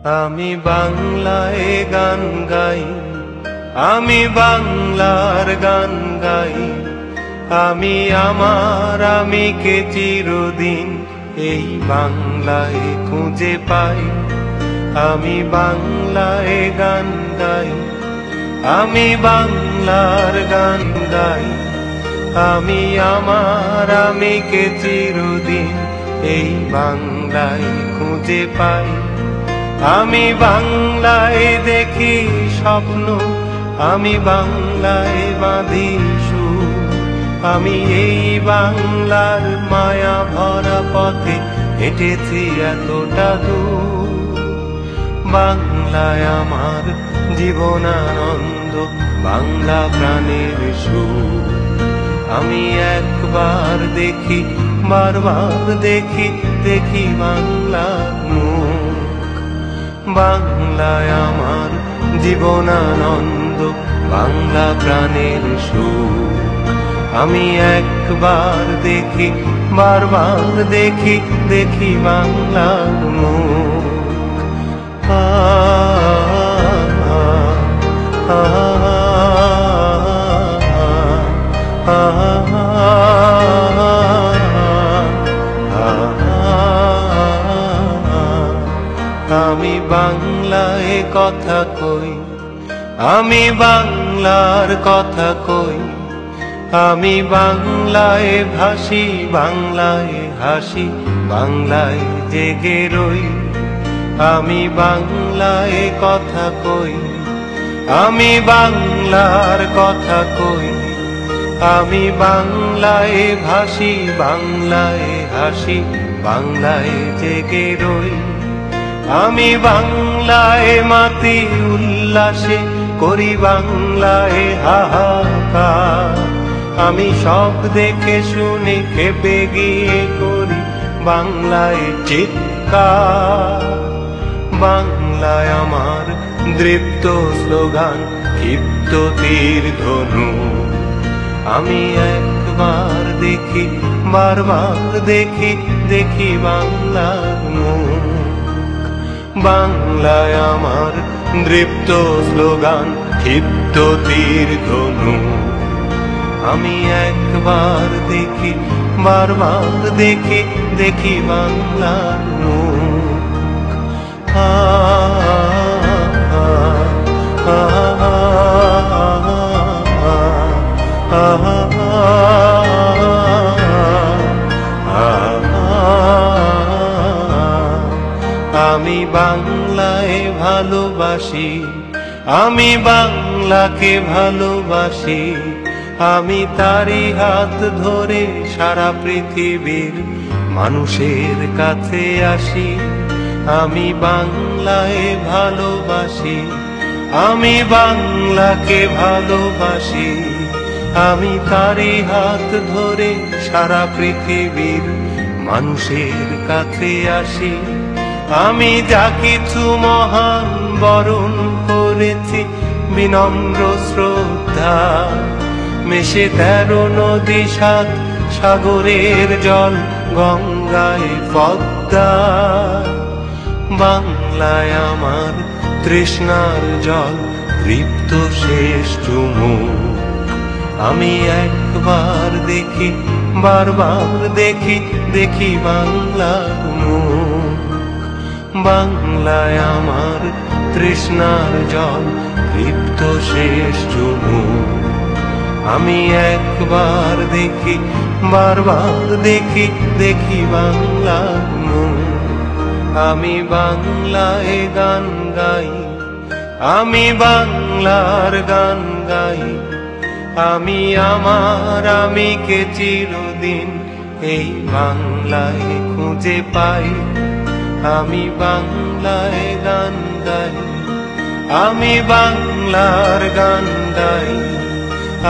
আমি বাংলায় গান গাই, আমি বাংলার গান গাই। আমি আমার আমিকে চিরদিন এই বাংলায় খুঁজে পাই। আমি বাংলায় গান গাই, আমি বাংলার গান গাই। আমি আমার আমিকে চিরদিন এই বাংলায় খুঁজে পাই। আমি বাংলায় দেখি স্বপ্ন, আমি বাংলায় বাঁধি সুর। আমি এই বাংলার মায়া ভরা পথে হেঁটেছি এতটা দূর। বাংলায় আমার জীবনানন্দ, বাংলা প্রাণের সুর। আমি একবার দেখি, বারবার দেখি, দেখি বাংলার মুখ। বাংলায় আমার জীবনানন্দ, বাংলা প্রাণের সুর। আমি একবার দেখি, বারবার দেখি, দেখি বাংলার মুখ। আমি বাংলায় কথা কই, আমি বাংলার কথা কই। আমি বাংলায় ভাসি, বাংলায় হাসি, বাংলায় জেগে রই। আমি বাংলায় কথা কই, আমি বাংলার কথা কই। আমি বাংলায় ভাসি, বাংলায় হাসি, বাংলায় জেগে রই। আমি বাংলায় মাতি উল্লাসে, করি বাংলায় হাহাকার। আমি সব দেখে শুনে খেপে গিয়ে করি বাংলায় চিৎকার। বাংলায় আমার দৃপ্ত স্লোগান, ক্ষিপ্ত তীর ধনু। আমি একবার দেখি, বারবার দেখি, দেখি বাংলার মুখ। বাংলায় আমার দৃপ্ত স্লোগান, ক্ষিপ্ত তীর ধনু। আমি একবার দেখি, বারবার দেখি, দেখি বাংলার মুখ। আমি বাংলায় ভালোবাসি, আমি বাংলাকে ভালোবাসি। আমি তারি হাত ধরে সারা পৃথিবীর মানুষের কাছে আসি। আমি বাংলায় ভালোবাসি, আমি বাংলাকে ভালোবাসি। আমি তারি হাত ধরে সারা পৃথিবীর মানুষের কাছে আসি। আমি যা কিছু মহান বরণ করেছি বিনম্র শ্রদ্ধা। মেশে 13 নদী 7 সাগরের জল, গঙ্গায় পদ্মা। বাংলায় আমার তৃষ্ণার জল, তৃপ্ত শেষ চুমুক। আমি একবার দেখি, বারবার দেখি, দেখি বাংলার মুখ। বাংলায় আমার তৃষ্ণার জল, তৃপ্ত শেষ চুমুক। আমি একবার দেখি, বারবার দেখি, দেখি বাংলার মুখ। আমি বাংলায় গান গাই, আমি বাংলার গান গাই। আমি আমার আমিকে চিরদিন এই বাংলায় খুঁজে পাই। আমি বাংলায় গান গাই, আমি বাংলার গান গাই।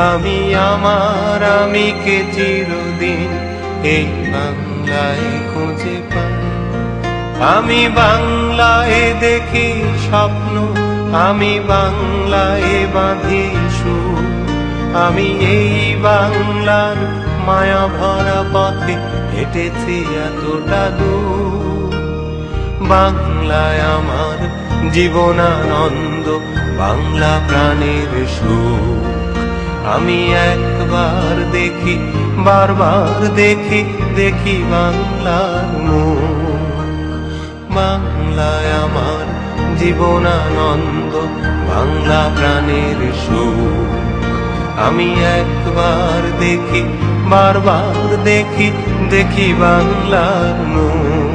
আমি আমার আমিকে চিরদিন এই বাংলায় খুঁজে পাই। আমি বাংলায় দেখি স্বপ্ন, আমি বাংলায় বাঁধি সুর। আমি এই বাংলার মায়া ভরা পথে হেঁটেছি এতটা দূর। বাংলায় আমার জীবনানন্দ, বাংলা প্রাণের সুখ। আমি একবার দেখি, বারবার দেখি, দেখি বাংলার মুখ। বাংলায় আমার জীবনানন্দ, বাংলা প্রাণের সুখ। আমি একবার দেখি, বারবার দেখি, দেখি বাংলার মুখ।